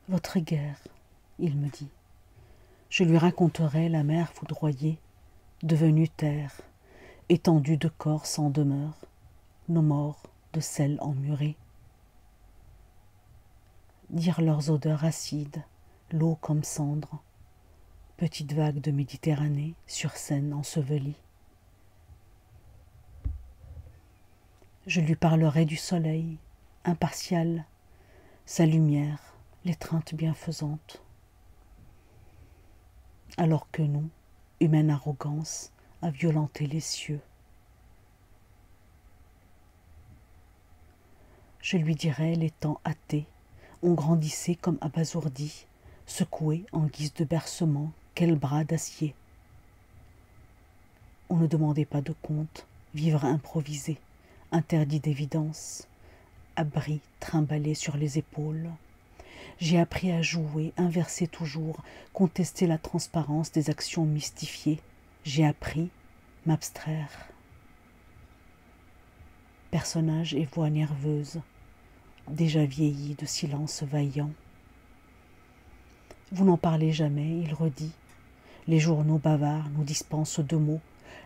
Votre guerre, il me dit. Je lui raconterai la mer foudroyée, devenue terre, étendue de corps sans demeure, nos morts de sel emmuré. Dire leurs odeurs acides, l'eau comme cendre, petite vague de Méditerranée sur Seine ensevelie. Je lui parlerai du soleil, impartial, sa lumière, l'étreinte bienfaisante. Alors que nous, humaine arrogance, a violenté les cieux. Je lui dirai les temps hâtés, on grandissait comme abasourdi, secoué en guise de bercement, quel bras d'acier. On ne demandait pas de compte, vivre improvisé, interdit d'évidence, abri trimballé sur les épaules. J'ai appris à jouer, inverser toujours, contester la transparence des actions mystifiées. J'ai appris m'abstraire. Personnage et voix nerveuse, déjà vieillis de silence vaillant. Vous n'en parlez jamais, il redit. Les journaux bavards nous dispensent de mots,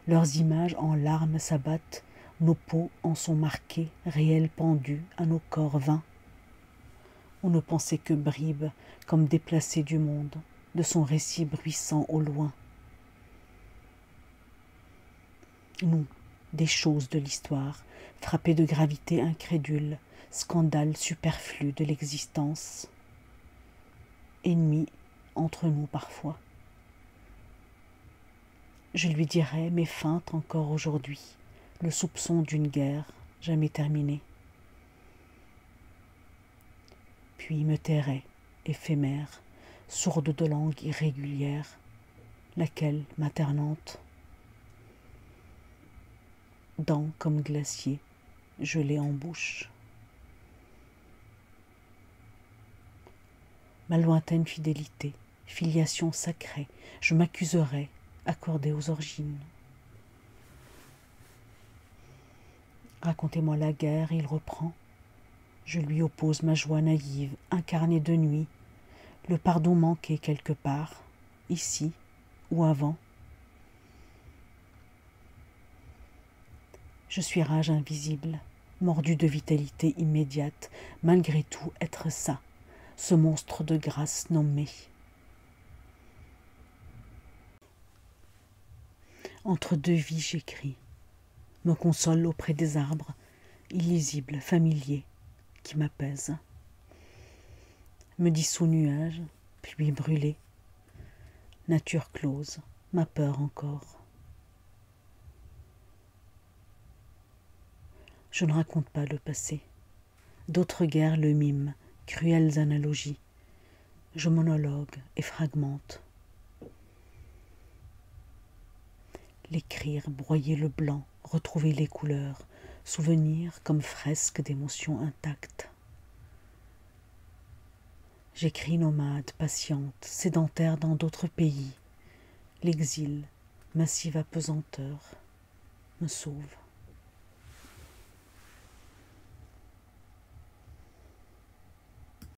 leurs images en larmes s'abattent, nos peaux en sont marquées, réelles pendues à nos corps vains. On ne pensait que bribes, comme déplacés du monde, de son récit bruissant au loin. Nous, des choses de l'histoire, frappés de gravité incrédule, scandale superflu de l'existence, ennemis entre nous parfois. Je lui dirai mes feintes encore aujourd'hui, le soupçon d'une guerre jamais terminée. Puis me tairai, éphémère, sourde de langue irrégulière, laquelle, maternante, dents comme glacier, gelée en bouche. Ma lointaine fidélité, filiation sacrée, je m'accuserai, accordée aux origines. Racontez-moi la guerre, il reprend. Je lui oppose ma joie naïve, incarnée de nuit, le pardon manqué quelque part, ici ou avant. Je suis rage invisible, mordu de vitalité immédiate, malgré tout être ça, ce monstre de grâce nommé. Entre deux vies j'écris, me console auprès des arbres, illisibles, familiers, qui m'apaisent. Me dit sous nuage, puis brûlé, nature close, ma peur encore. Je ne raconte pas le passé, d'autres guerres le miment, cruelles analogies. Je monologue et fragmente. L'écrire, broyer le blanc, retrouver les couleurs, souvenir comme fresque d'émotions intactes. J'écris nomade, patiente, sédentaire dans d'autres pays. L'exil, massive apesanteur, me sauve.